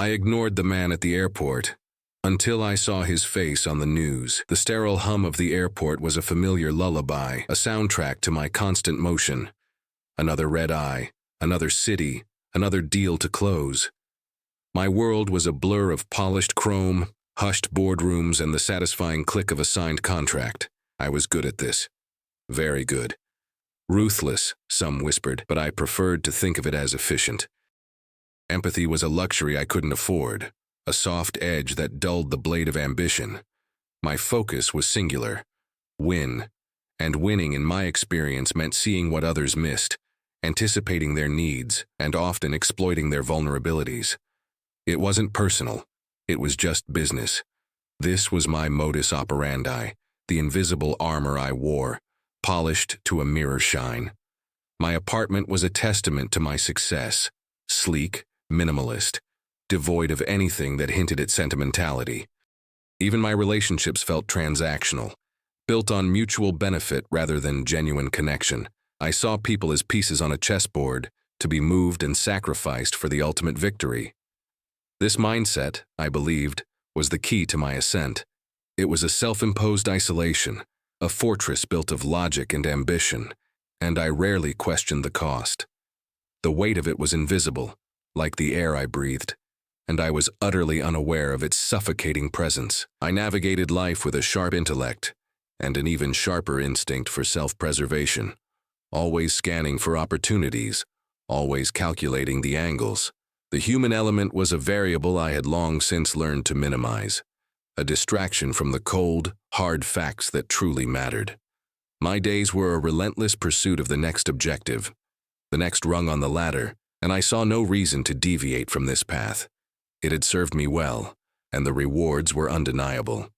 I ignored the man at the airport until I saw his face on the news. The sterile hum of the airport was a familiar lullaby, a soundtrack to my constant motion. Another red eye, another city, another deal to close. My world was a blur of polished chrome, hushed boardrooms, and the satisfying click of a signed contract. I was good at this. Very good. Ruthless, some whispered, but I preferred to think of it as efficient. Empathy was a luxury I couldn't afford, a soft edge that dulled the blade of ambition. My focus was singular. Win. And winning, in my experience, meant seeing what others missed, anticipating their needs, and often exploiting their vulnerabilities. It wasn't personal. It was just business. This was my modus operandi, the invisible armor I wore, polished to a mirror shine. My apartment was a testament to my success, sleek, minimalist, devoid of anything that hinted at sentimentality. Even my relationships felt transactional, built on mutual benefit rather than genuine connection. I saw people as pieces on a chessboard, to be moved and sacrificed for the ultimate victory. This mindset, I believed, was the key to my ascent. It was a self-imposed isolation, a fortress built of logic and ambition, and I rarely questioned the cost. The weight of it was invisible, like the air I breathed, and I was utterly unaware of its suffocating presence. I navigated life with a sharp intellect and an even sharper instinct for self-preservation, always scanning for opportunities, always calculating the angles. The human element was a variable I had long since learned to minimize, a distraction from the cold, hard facts that truly mattered. My days were a relentless pursuit of the next objective, the next rung on the ladder, and I saw no reason to deviate from this path. It had served me well, and the rewards were undeniable.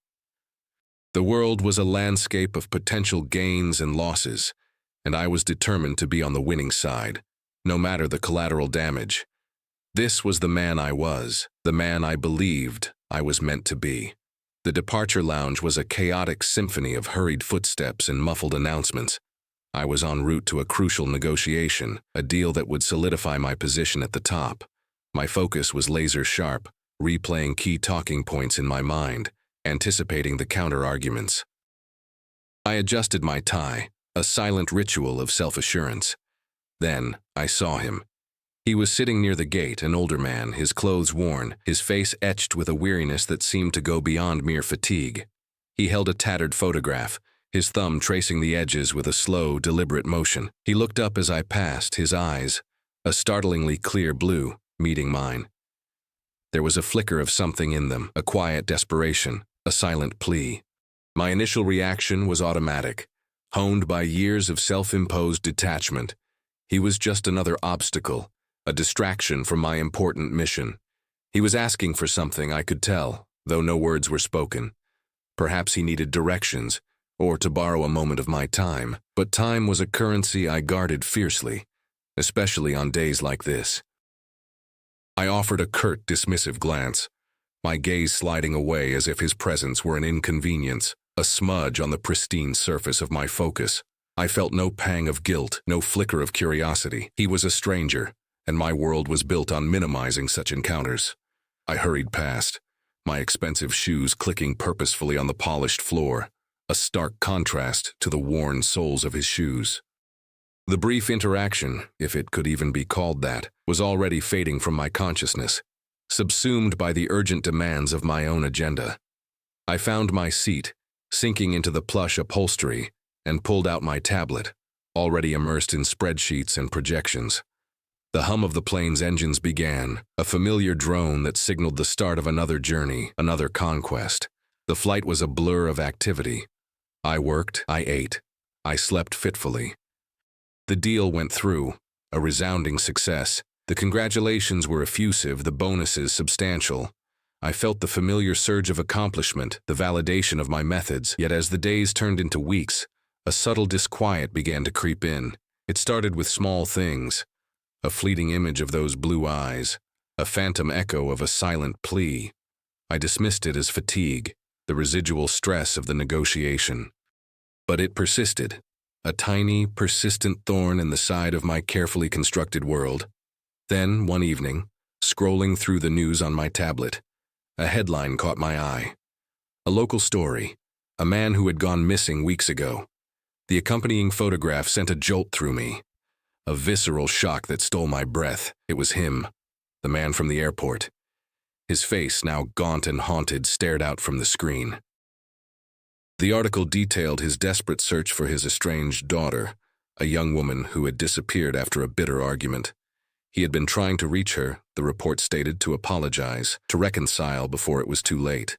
The world was a landscape of potential gains and losses, and I was determined to be on the winning side, no matter the collateral damage. This was the man I was, the man I believed I was meant to be. The departure lounge was a chaotic symphony of hurried footsteps and muffled announcements. I was en route to a crucial negotiation, a deal that would solidify my position at the top. My focus was laser sharp, replaying key talking points in my mind, anticipating the counter-arguments. I adjusted my tie, a silent ritual of self-assurance. Then I saw him. He was sitting near the gate, an older man, his clothes worn, his face etched with a weariness that seemed to go beyond mere fatigue. He held a tattered photograph, his thumb tracing the edges with a slow, deliberate motion. He looked up as I passed, his eyes, a startlingly clear blue, meeting mine. There was a flicker of something in them, a quiet desperation, a silent plea. My initial reaction was automatic, honed by years of self-imposed detachment. He was just another obstacle, a distraction from my important mission. He was asking for something, I could tell, though no words were spoken. Perhaps he needed directions, or to borrow a moment of my time. But time was a currency I guarded fiercely, especially on days like this. I offered a curt, dismissive glance, my gaze sliding away as if his presence were an inconvenience, a smudge on the pristine surface of my focus. I felt no pang of guilt, no flicker of curiosity. He was a stranger, and my world was built on minimizing such encounters. I hurried past, my expensive shoes clicking purposefully on the polished floor, a stark contrast to the worn soles of his shoes. The brief interaction, if it could even be called that, was already fading from my consciousness, subsumed by the urgent demands of my own agenda. I found my seat, sinking into the plush upholstery, and pulled out my tablet, already immersed in spreadsheets and projections. The hum of the plane's engines began, a familiar drone that signaled the start of another journey, another conquest. The flight was a blur of activity. I worked, I ate, I slept fitfully. The deal went through, a resounding success. The congratulations were effusive, the bonuses substantial. I felt the familiar surge of accomplishment, the validation of my methods. Yet as the days turned into weeks, a subtle disquiet began to creep in. It started with small things. A fleeting image of those blue eyes, a phantom echo of a silent plea. I dismissed it as fatigue, the residual stress of the negotiation. But it persisted, a tiny, persistent thorn in the side of my carefully constructed world. Then, one evening, Scrolling through the news on my tablet, a headline caught my eye. A local story, a man who had gone missing weeks ago. The accompanying photograph sent a jolt through me, a visceral shock that stole my breath. It was him, the man from the airport. His face, now gaunt and haunted, stared out from the screen. The article detailed his desperate search for his estranged daughter, a young woman who had disappeared after a bitter argument. He had been trying to reach her, the report stated, to apologize, to reconcile before it was too late.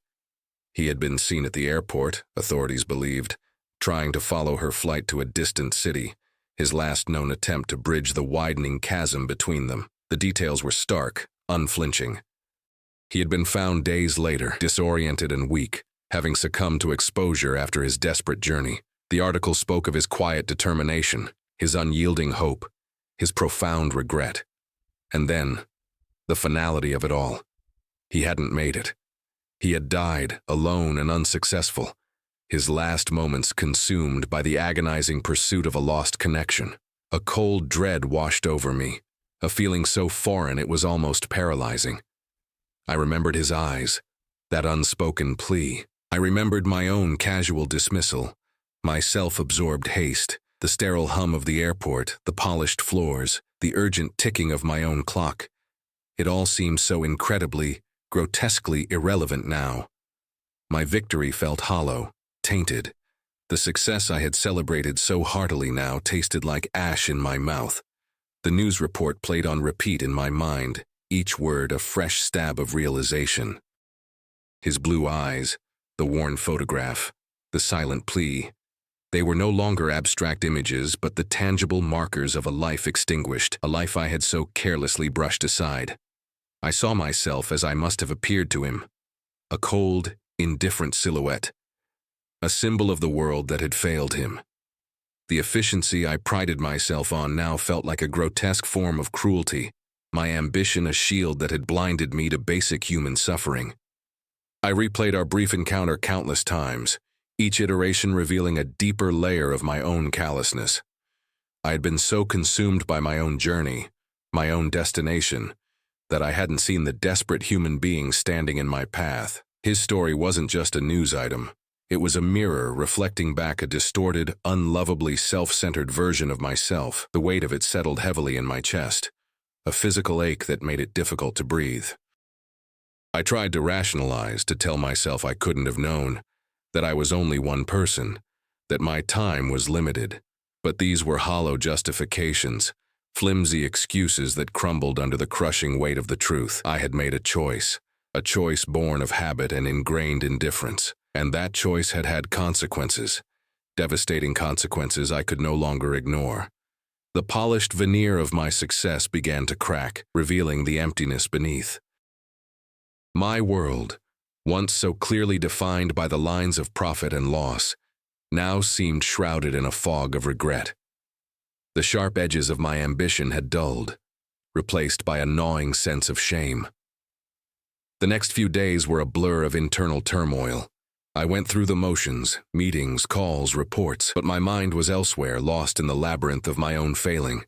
He had been seen at the airport, authorities believed, trying to follow her flight to a distant city, his last known attempt to bridge the widening chasm between them. The details were stark, unflinching. He had been found days later, disoriented and weak, having succumbed to exposure after his desperate journey. The article spoke of his quiet determination, his unyielding hope, his profound regret. And then, the finality of it all. He hadn't made it. He had died, alone and unsuccessful, his last moments consumed by the agonizing pursuit of a lost connection. A cold dread washed over me, a feeling so foreign it was almost paralyzing. I remembered his eyes, that unspoken plea. I remembered my own casual dismissal, my self-absorbed haste, the sterile hum of the airport, the polished floors, the urgent ticking of my own clock. It all seemed so incredibly, grotesquely irrelevant now. My victory felt hollow, tainted. The success I had celebrated so heartily now tasted like ash in my mouth. The news report played on repeat in my mind, each word a fresh stab of realization. His blue eyes, the worn photograph, the silent plea. They were no longer abstract images, but the tangible markers of a life extinguished, a life I had so carelessly brushed aside. I saw myself as I must have appeared to him, a cold, indifferent silhouette, a symbol of the world that had failed him. The efficiency I prided myself on now felt like a grotesque form of cruelty, my ambition a shield that had blinded me to basic human suffering. I replayed our brief encounter countless times, each iteration revealing a deeper layer of my own callousness. I had been so consumed by my own journey, my own destination, that I hadn't seen the desperate human being standing in my path. His story wasn't just a news item. It was a mirror reflecting back a distorted, unlovably self-centered version of myself. The weight of it settled heavily in my chest, a physical ache that made it difficult to breathe. I tried to rationalize, to tell myself I couldn't have known, that I was only one person, that my time was limited. But these were hollow justifications, flimsy excuses that crumbled under the crushing weight of the truth. I had made a choice born of habit and ingrained indifference, and that choice had had consequences, devastating consequences I could no longer ignore. The polished veneer of my success began to crack, revealing the emptiness beneath. My world, once so clearly defined by the lines of profit and loss, now seemed shrouded in a fog of regret. The sharp edges of my ambition had dulled, replaced by a gnawing sense of shame. The next few days were a blur of internal turmoil. I went through the motions, meetings, calls, reports, but my mind was elsewhere, lost in the labyrinth of my own failing.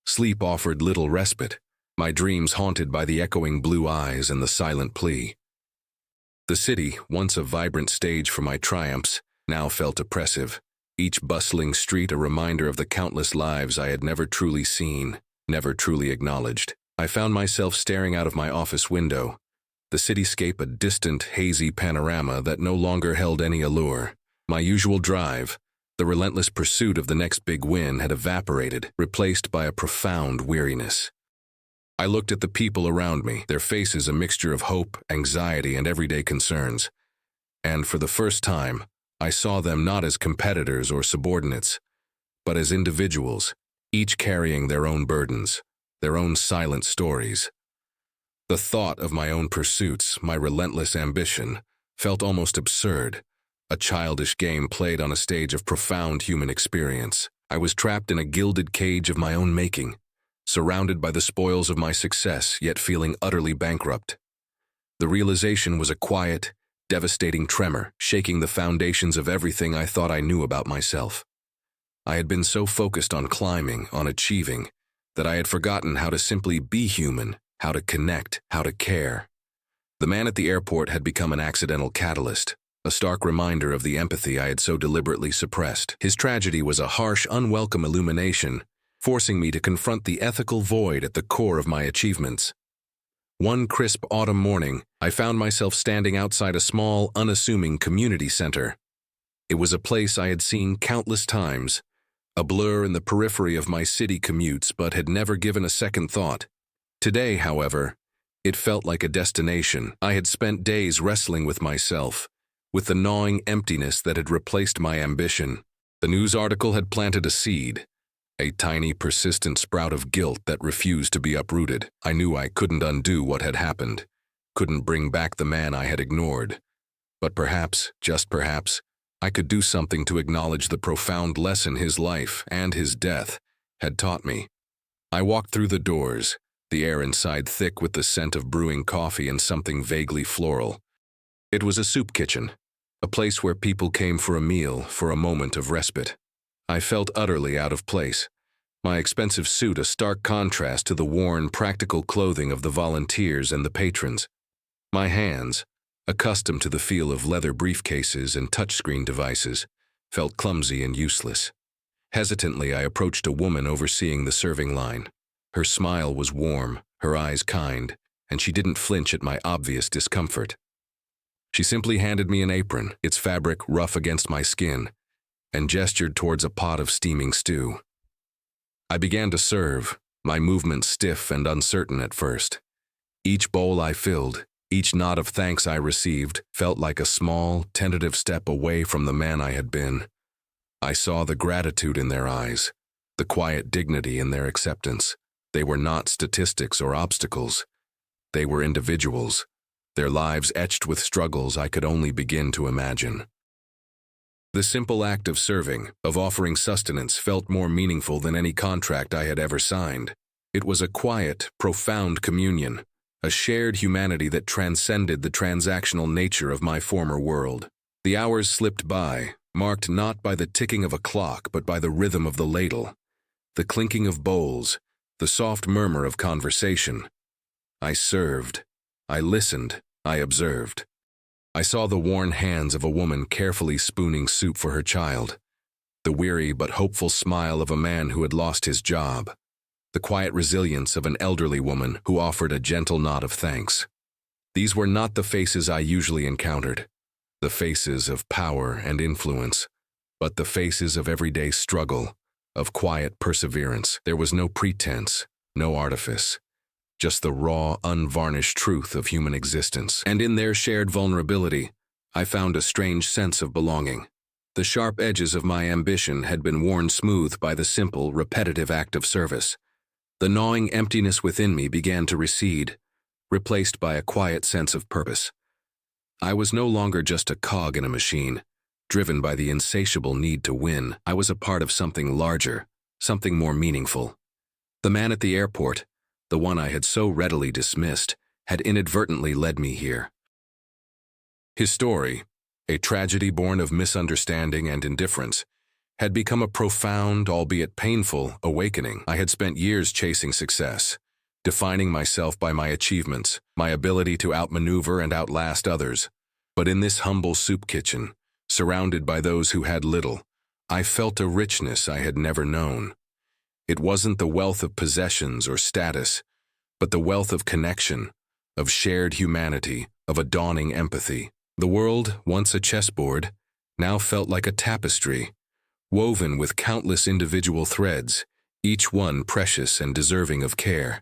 Sleep offered little respite, my dreams haunted by the echoing blue eyes and the silent plea. The city, once a vibrant stage for my triumphs, now felt oppressive, each bustling street a reminder of the countless lives I had never truly seen, never truly acknowledged. I found myself staring out of my office window, the cityscape a distant, hazy panorama that no longer held any allure. My usual drive, the relentless pursuit of the next big win, had evaporated, replaced by a profound weariness. I looked at the people around me, their faces a mixture of hope, anxiety, and everyday concerns. And for the first time, I saw them not as competitors or subordinates, but as individuals, each carrying their own burdens, their own silent stories. The thought of my own pursuits, my relentless ambition, felt almost absurd, a childish game played on a stage of profound human experience. I was trapped in a gilded cage of my own making, surrounded by the spoils of my success, yet feeling utterly bankrupt. The realization was a quiet, devastating tremor, shaking the foundations of everything I thought I knew about myself. I had been so focused on climbing, on achieving, that I had forgotten how to simply be human, how to connect, how to care. The man at the airport had become an accidental catalyst, a stark reminder of the empathy I had so deliberately suppressed. His tragedy was a harsh, unwelcome illumination, forcing me to confront the ethical void at the core of my achievements. One crisp autumn morning, I found myself standing outside a small, unassuming community center. It was a place I had seen countless times, a blur in the periphery of my city commutes, but had never given a second thought. Today, however, it felt like a destination. I had spent days wrestling with myself, with the gnawing emptiness that had replaced my ambition. The news article had planted a seed, a tiny, persistent sprout of guilt that refused to be uprooted. I knew I couldn't undo what had happened, couldn't bring back the man I had ignored. But perhaps, just perhaps, I could do something to acknowledge the profound lesson his life and his death had taught me. I walked through the doors, the air inside thick with the scent of brewing coffee and something vaguely floral. It was a soup kitchen, a place where people came for a meal, for a moment of respite. I felt utterly out of place, my expensive suit a stark contrast to the worn, practical clothing of the volunteers and the patrons. My hands, accustomed to the feel of leather briefcases and touchscreen devices, felt clumsy and useless. Hesitantly, I approached a woman overseeing the serving line. Her smile was warm, her eyes kind, and she didn't flinch at my obvious discomfort. She simply handed me an apron, its fabric rough against my skin, and gestured towards a pot of steaming stew. I began to serve, my movements stiff and uncertain at first. Each bowl I filled, each nod of thanks I received, felt like a small, tentative step away from the man I had been. I saw the gratitude in their eyes, the quiet dignity in their acceptance. They were not statistics or obstacles. They were individuals, their lives etched with struggles I could only begin to imagine. The simple act of serving, of offering sustenance, felt more meaningful than any contract I had ever signed. It was a quiet, profound communion, a shared humanity that transcended the transactional nature of my former world. The hours slipped by, marked not by the ticking of a clock but by the rhythm of the ladle, the clinking of bowls, the soft murmur of conversation. I served. I listened. I observed. I saw the worn hands of a woman carefully spooning soup for her child, the weary but hopeful smile of a man who had lost his job, the quiet resilience of an elderly woman who offered a gentle nod of thanks. These were not the faces I usually encountered, the faces of power and influence, but the faces of everyday struggle, of quiet perseverance. There was no pretense, no artifice, just the raw, unvarnished truth of human existence. And in their shared vulnerability, I found a strange sense of belonging. The sharp edges of my ambition had been worn smooth by the simple, repetitive act of service. The gnawing emptiness within me began to recede, replaced by a quiet sense of purpose. I was no longer just a cog in a machine, driven by the insatiable need to win. I was a part of something larger, something more meaningful. The man at the airport, the one I had so readily dismissed, had inadvertently led me here. His story, a tragedy born of misunderstanding and indifference, had become a profound, albeit painful, awakening. I had spent years chasing success, defining myself by my achievements, my ability to outmaneuver and outlast others. But in this humble soup kitchen, surrounded by those who had little, I felt a richness I had never known. It wasn't the wealth of possessions or status, but the wealth of connection, of shared humanity, of a dawning empathy. The world, once a chessboard, now felt like a tapestry, woven with countless individual threads, each one precious and deserving of care.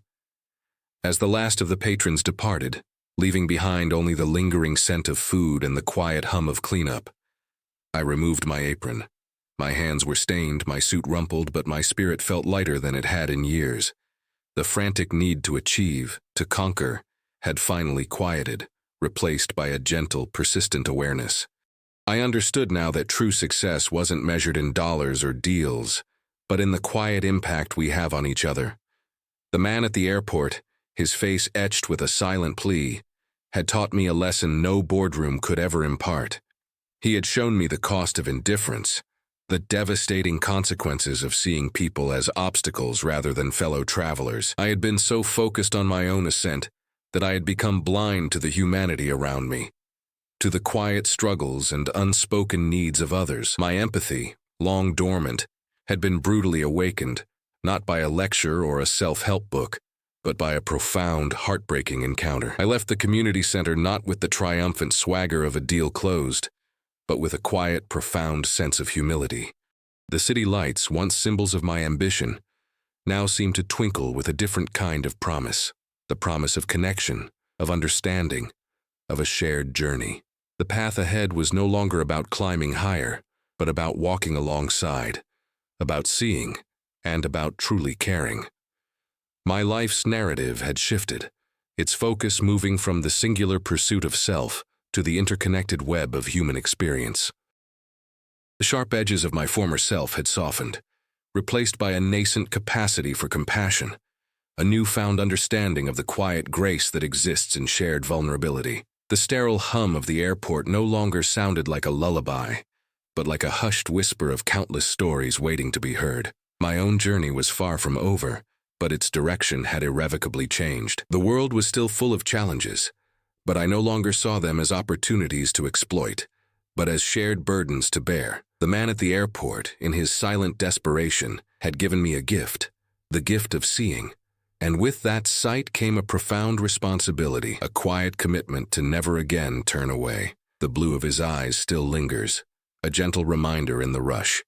As the last of the patrons departed, leaving behind only the lingering scent of food and the quiet hum of cleanup, I removed my apron. My hands were stained, my suit rumpled, but my spirit felt lighter than it had in years. The frantic need to achieve, to conquer, had finally quieted, replaced by a gentle, persistent awareness. I understood now that true success wasn't measured in dollars or deals, but in the quiet impact we have on each other. The man at the airport, his face etched with a silent plea, had taught me a lesson no boardroom could ever impart. He had shown me the cost of indifference, the devastating consequences of seeing people as obstacles rather than fellow travelers. I had been so focused on my own ascent that I had become blind to the humanity around me, to the quiet struggles and unspoken needs of others. My empathy, long dormant, had been brutally awakened, not by a lecture or a self-help book, but by a profound, heartbreaking encounter. I left the community center not with the triumphant swagger of a deal closed, but with a quiet, profound sense of humility. The city lights, once symbols of my ambition, now seemed to twinkle with a different kind of promise, the promise of connection, of understanding, of a shared journey. The path ahead was no longer about climbing higher, but about walking alongside, about seeing, and about truly caring. My life's narrative had shifted, its focus moving from the singular pursuit of self to the interconnected web of human experience. The sharp edges of my former self had softened, replaced by a nascent capacity for compassion, a newfound understanding of the quiet grace that exists in shared vulnerability. The sterile hum of the airport no longer sounded like a lullaby, but like a hushed whisper of countless stories waiting to be heard. My own journey was far from over, but its direction had irrevocably changed. The world was still full of challenges, but I no longer saw them as opportunities to exploit, but as shared burdens to bear. The man at the airport, in his silent desperation, had given me a gift, the gift of seeing. And with that sight came a profound responsibility, a quiet commitment to never again turn away. The blue of his eyes still lingers, a gentle reminder in the rush.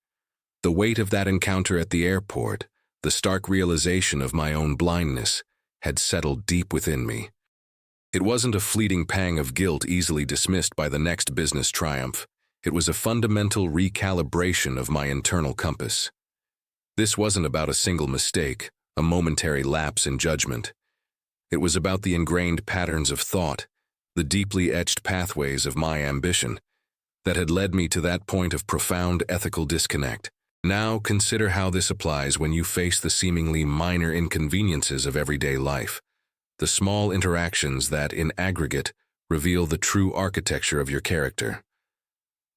The weight of that encounter at the airport, the stark realization of my own blindness, had settled deep within me. It wasn't a fleeting pang of guilt easily dismissed by the next business triumph. It was a fundamental recalibration of my internal compass. This wasn't about a single mistake, a momentary lapse in judgment. It was about the ingrained patterns of thought, the deeply etched pathways of my ambition, that had led me to that point of profound ethical disconnect. Now consider how this applies when you face the seemingly minor inconveniences of everyday life, the small interactions that, in aggregate, reveal the true architecture of your character.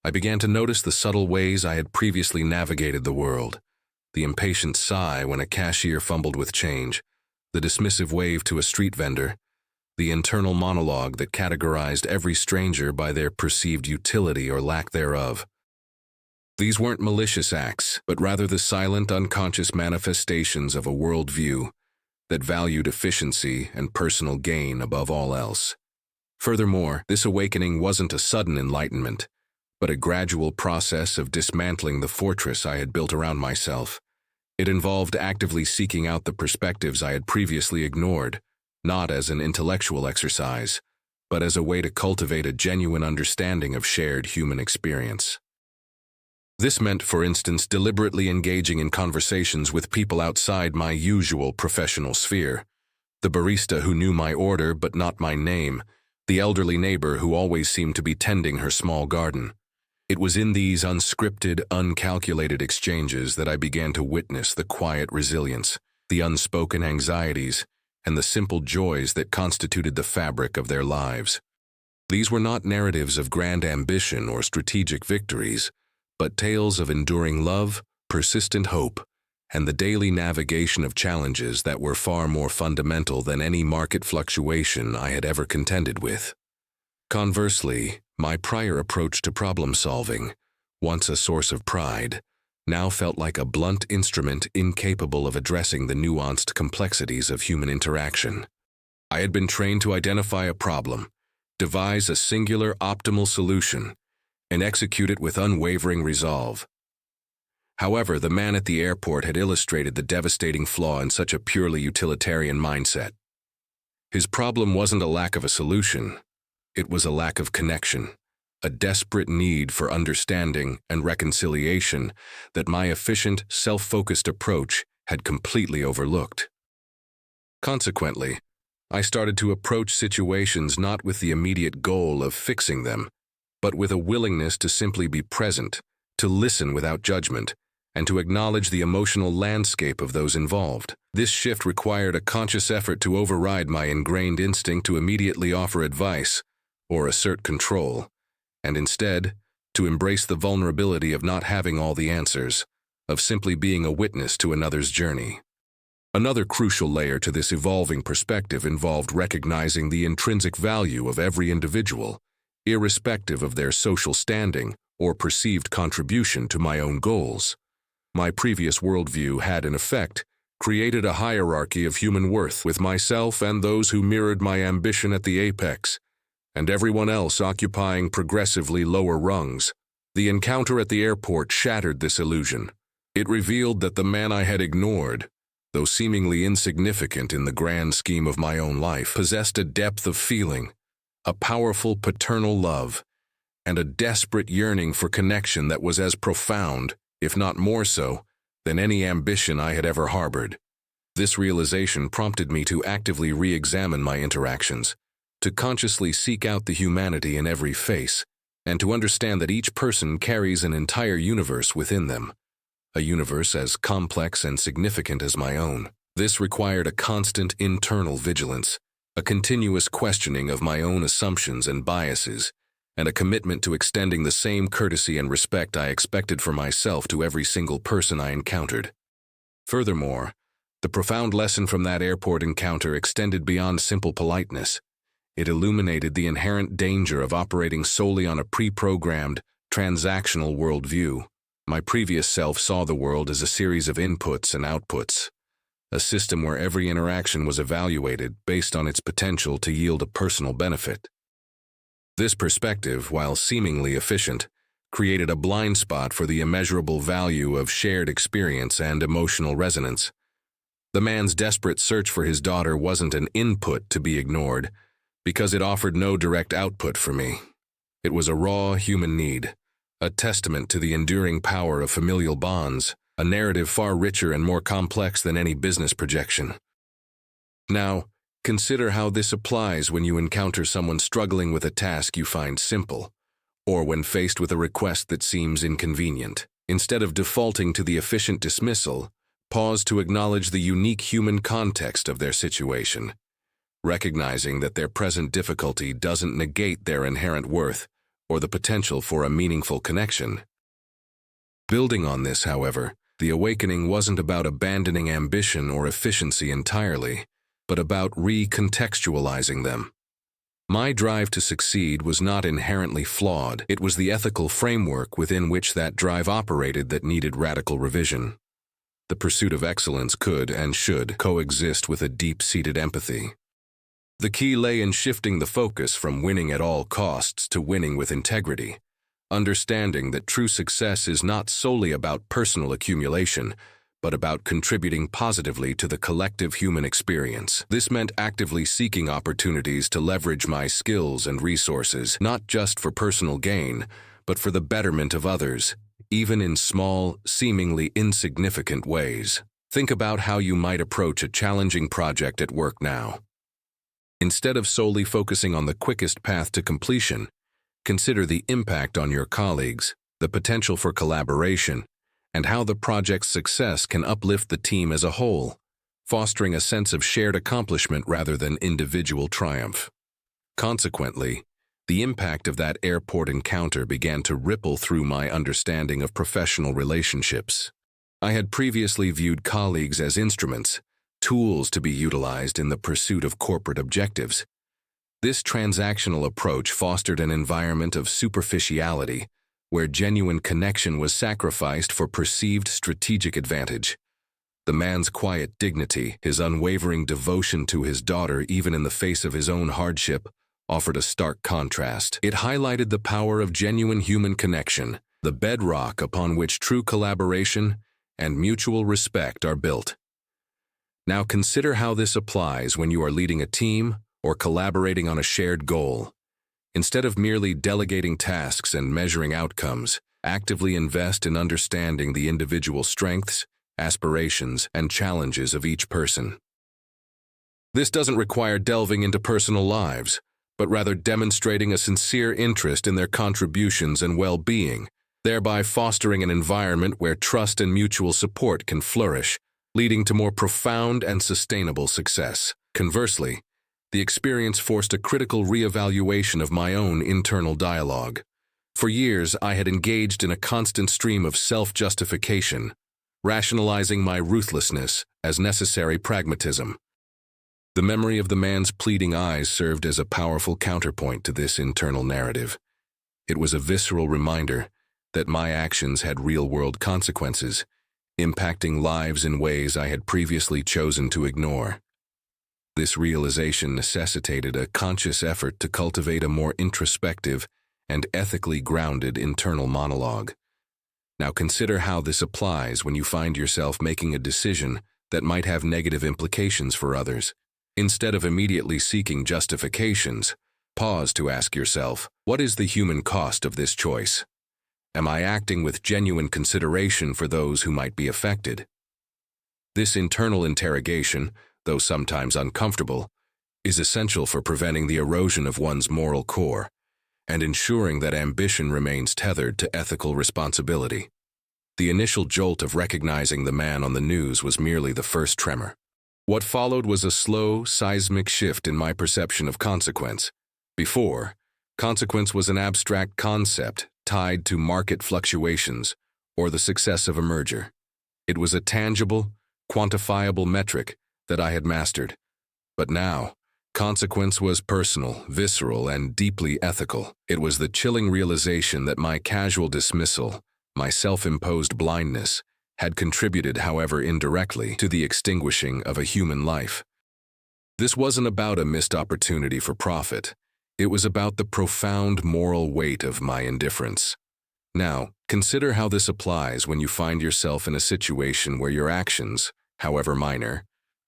I began to notice the subtle ways I had previously navigated the world, the impatient sigh when a cashier fumbled with change, the dismissive wave to a street vendor, the internal monologue that categorized every stranger by their perceived utility or lack thereof. These weren't malicious acts, but rather the silent, unconscious manifestations of a worldview that valued efficiency and personal gain above all else. Furthermore, this awakening wasn't a sudden enlightenment, but a gradual process of dismantling the fortress I had built around myself. It involved actively seeking out the perspectives I had previously ignored, not as an intellectual exercise, but as a way to cultivate a genuine understanding of shared human experience. This meant, for instance, deliberately engaging in conversations with people outside my usual professional sphere. The barista who knew my order but not my name, the elderly neighbor who always seemed to be tending her small garden. It was in these unscripted, uncalculated exchanges that I began to witness the quiet resilience, the unspoken anxieties, and the simple joys that constituted the fabric of their lives. These were not narratives of grand ambition or strategic victories, but tales of enduring love, persistent hope, and the daily navigation of challenges that were far more fundamental than any market fluctuation I had ever contended with. Conversely, my prior approach to problem-solving, once a source of pride, now felt like a blunt instrument incapable of addressing the nuanced complexities of human interaction. I had been trained to identify a problem, devise a singular optimal solution, and execute it with unwavering resolve. However, the man at the airport had illustrated the devastating flaw in such a purely utilitarian mindset. His problem wasn't a lack of a solution, it was a lack of connection, a desperate need for understanding and reconciliation that my efficient, self-focused approach had completely overlooked. Consequently, I started to approach situations not with the immediate goal of fixing them, but with a willingness to simply be present, to listen without judgment, and to acknowledge the emotional landscape of those involved. This shift required a conscious effort to override my ingrained instinct to immediately offer advice or assert control, and instead, to embrace the vulnerability of not having all the answers, of simply being a witness to another's journey. Another crucial layer to this evolving perspective involved recognizing the intrinsic value of every individual, irrespective of their social standing or perceived contribution to my own goals. My previous worldview had, in effect, created a hierarchy of human worth, with myself and those who mirrored my ambition at the apex, and everyone else occupying progressively lower rungs. The encounter at the airport shattered this illusion. It revealed that the man I had ignored, though seemingly insignificant in the grand scheme of my own life, possessed a depth of feeling, a powerful paternal love, and a desperate yearning for connection that was as profound, if not more so, than any ambition I had ever harbored. This realization prompted me to actively re-examine my interactions, to consciously seek out the humanity in every face, and to understand that each person carries an entire universe within them, a universe as complex and significant as my own. This required a constant internal vigilance, a continuous questioning of my own assumptions and biases, and a commitment to extending the same courtesy and respect I expected for myself to every single person I encountered. Furthermore, the profound lesson from that airport encounter extended beyond simple politeness. It illuminated the inherent danger of operating solely on a pre-programmed, transactional worldview. My previous self saw the world as a series of inputs and outputs, a system where every interaction was evaluated based on its potential to yield a personal benefit. This perspective, while seemingly efficient, created a blind spot for the immeasurable value of shared experience and emotional resonance. The man's desperate search for his daughter wasn't an input to be ignored, because it offered no direct output for me. It was a raw human need, a testament to the enduring power of familial bonds, a narrative far richer and more complex than any business projection. Now, consider how this applies when you encounter someone struggling with a task you find simple, or when faced with a request that seems inconvenient. Instead of defaulting to the efficient dismissal, pause to acknowledge the unique human context of their situation, recognizing that their present difficulty doesn't negate their inherent worth or the potential for a meaningful connection. Building on this, however, the awakening wasn't about abandoning ambition or efficiency entirely, but about recontextualizing them. My drive to succeed was not inherently flawed. It was the ethical framework within which that drive operated that needed radical revision. The pursuit of excellence could and should coexist with a deep-seated empathy. The key lay in shifting the focus from winning at all costs to winning with integrity, understanding that true success is not solely about personal accumulation, but about contributing positively to the collective human experience. This meant actively seeking opportunities to leverage my skills and resources, not just for personal gain, but for the betterment of others, even in small, seemingly insignificant ways. Think about how you might approach a challenging project at work now. Instead of solely focusing on the quickest path to completion, consider the impact on your colleagues, the potential for collaboration, and how the project's success can uplift the team as a whole, fostering a sense of shared accomplishment rather than individual triumph. Consequently, the impact of that airport encounter began to ripple through my understanding of professional relationships. I had previously viewed colleagues as instruments, tools to be utilized in the pursuit of corporate objectives. This transactional approach fostered an environment of superficiality, where genuine connection was sacrificed for perceived strategic advantage. The man's quiet dignity, his unwavering devotion to his daughter even in the face of his own hardship, offered a stark contrast. It highlighted the power of genuine human connection, the bedrock upon which true collaboration and mutual respect are built. Now consider how this applies when you are leading a team or collaborating on a shared goal. Instead of merely delegating tasks and measuring outcomes, actively invest in understanding the individual strengths, aspirations, and challenges of each person. This doesn't require delving into personal lives, but rather demonstrating a sincere interest in their contributions and well-being, thereby fostering an environment where trust and mutual support can flourish, leading to more profound and sustainable success. Conversely, the experience forced a critical reevaluation of my own internal dialogue. For years, I had engaged in a constant stream of self-justification, rationalizing my ruthlessness as necessary pragmatism. The memory of the man's pleading eyes served as a powerful counterpoint to this internal narrative. It was a visceral reminder that my actions had real-world consequences, impacting lives in ways I had previously chosen to ignore. This realization necessitated a conscious effort to cultivate a more introspective and ethically grounded internal monologue. Now consider how this applies when you find yourself making a decision that might have negative implications for others. Instead of immediately seeking justifications, pause to ask yourself, what is the human cost of this choice? Am I acting with genuine consideration for those who might be affected? This internal interrogation, though sometimes uncomfortable, is essential for preventing the erosion of one's moral core and ensuring that ambition remains tethered to ethical responsibility. The initial jolt of recognizing the man on the news was merely the first tremor. What followed was a slow, seismic shift in my perception of consequence. Before, consequence was an abstract concept tied to market fluctuations or the success of a merger. It was a tangible, quantifiable metric that I had mastered. But now, consequence was personal, visceral, and deeply ethical. It was the chilling realization that my casual dismissal, my self-imposed blindness, had contributed, however indirectly, to the extinguishing of a human life. This wasn't about a missed opportunity for profit. It was about the profound moral weight of my indifference. Now, consider how this applies when you find yourself in a situation where your actions, however minor,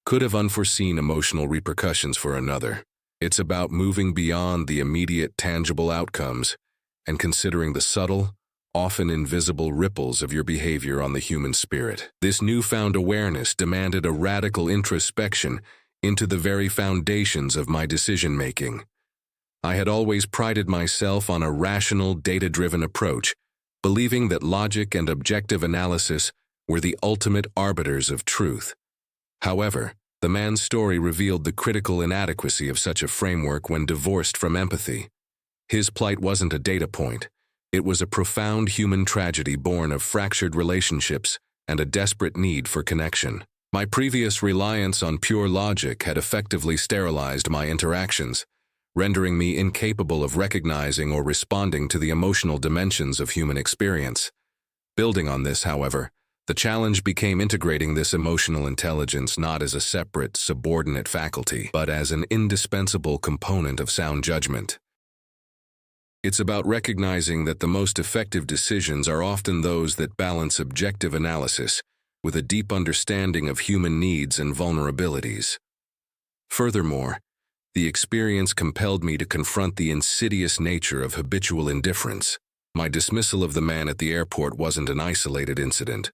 could have unforeseen emotional repercussions for another. It's about moving beyond the immediate tangible outcomes and considering the subtle, often invisible ripples of your behavior on the human spirit. This newfound awareness demanded a radical introspection into the very foundations of my decision-making. I had always prided myself on a rational, data-driven approach, believing that logic and objective analysis were the ultimate arbiters of truth. However, the man's story revealed the critical inadequacy of such a framework when divorced from empathy. His plight wasn't a data point. It was a profound human tragedy born of fractured relationships and a desperate need for connection. My previous reliance on pure logic had effectively sterilized my interactions, rendering me incapable of recognizing or responding to the emotional dimensions of human experience. Building on this, however, the challenge became integrating this emotional intelligence not as a separate, subordinate faculty, but as an indispensable component of sound judgment. It's about recognizing that the most effective decisions are often those that balance objective analysis with a deep understanding of human needs and vulnerabilities. Furthermore, the experience compelled me to confront the insidious nature of habitual indifference. My dismissal of the man at the airport wasn't an isolated incident,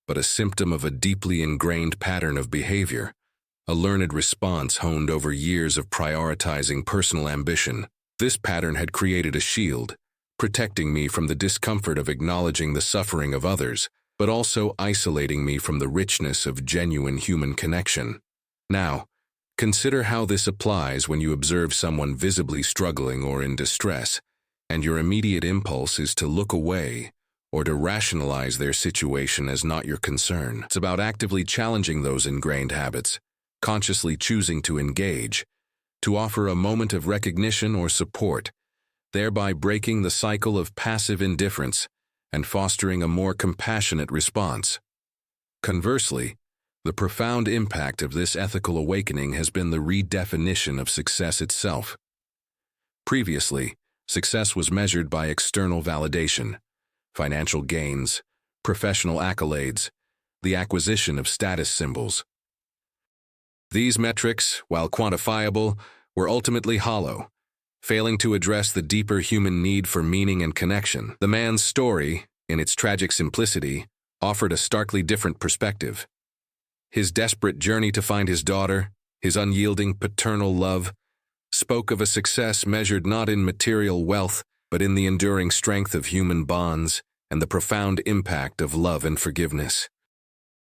but a symptom of a deeply ingrained pattern of behavior, a learned response honed over years of prioritizing personal ambition. This pattern had created a shield, protecting me from the discomfort of acknowledging the suffering of others, but also isolating me from the richness of genuine human connection. Now, consider how this applies when you observe someone visibly struggling or in distress, and your immediate impulse is to look away or to rationalize their situation as not your concern. It's about actively challenging those ingrained habits, consciously choosing to engage, to offer a moment of recognition or support, thereby breaking the cycle of passive indifference and fostering a more compassionate response. Conversely, the profound impact of this ethical awakening has been the redefinition of success itself. Previously, success was measured by external validation, financial gains, professional accolades, the acquisition of status symbols. These metrics, while quantifiable, were ultimately hollow, failing to address the deeper human need for meaning and connection. The man's story, in its tragic simplicity, offered a starkly different perspective. His desperate journey to find his daughter, his unyielding paternal love, spoke of a success measured not in material wealth, but in the enduring strength of human bonds and the profound impact of love and forgiveness.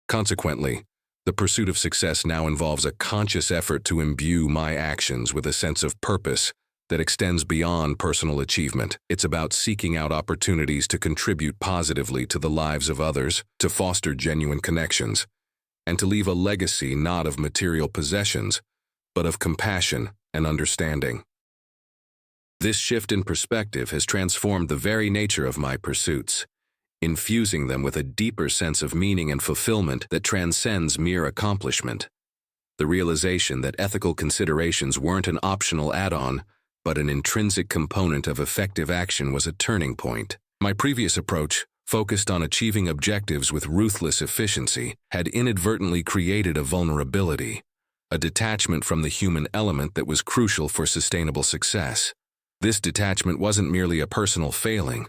Consequently, the pursuit of success now involves a conscious effort to imbue my actions with a sense of purpose that extends beyond personal achievement. It's about seeking out opportunities to contribute positively to the lives of others, to foster genuine connections, and to leave a legacy not of material possessions, but of compassion and understanding. This shift in perspective has transformed the very nature of my pursuits, infusing them with a deeper sense of meaning and fulfillment that transcends mere accomplishment. The realization that ethical considerations weren't an optional add-on, but an intrinsic component of effective action was a turning point. My previous approach, focused on achieving objectives with ruthless efficiency, had inadvertently created a vulnerability, a detachment from the human element that was crucial for sustainable success. This detachment wasn't merely a personal failing.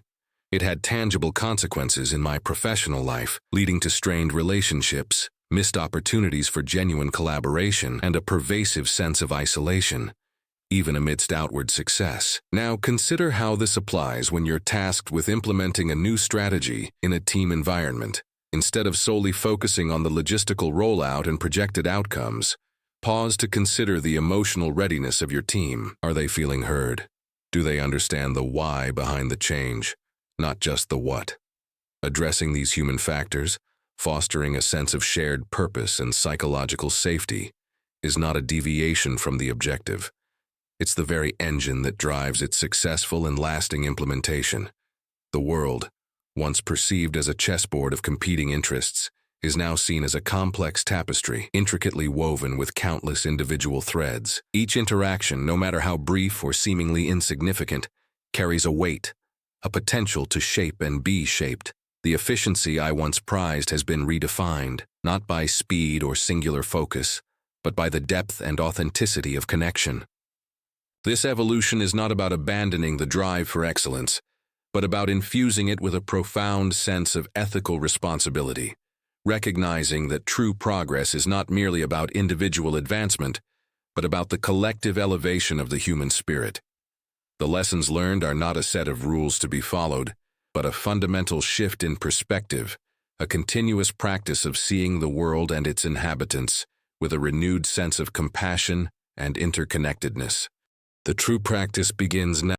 It had tangible consequences in my professional life, leading to strained relationships, missed opportunities for genuine collaboration, and a pervasive sense of isolation, even amidst outward success. Now consider how this applies when you're tasked with implementing a new strategy in a team environment. Instead of solely focusing on the logistical rollout and projected outcomes, pause to consider the emotional readiness of your team. Are they feeling heard? Do they understand the why behind the change, not just the what? Addressing these human factors, fostering a sense of shared purpose and psychological safety, is not a deviation from the objective. It's the very engine that drives its successful and lasting implementation. The world, once perceived as a chessboard of competing interests, is now seen as a complex tapestry, intricately woven with countless individual threads. Each interaction, no matter how brief or seemingly insignificant, carries a weight, a potential to shape and be shaped. The efficiency I once prized has been redefined, not by speed or singular focus, but by the depth and authenticity of connection. This evolution is not about abandoning the drive for excellence, but about infusing it with a profound sense of ethical responsibility, recognizing that true progress is not merely about individual advancement, but about the collective elevation of the human spirit. The lessons learned are not a set of rules to be followed, but a fundamental shift in perspective, a continuous practice of seeing the world and its inhabitants with a renewed sense of compassion and interconnectedness. The true practice begins now.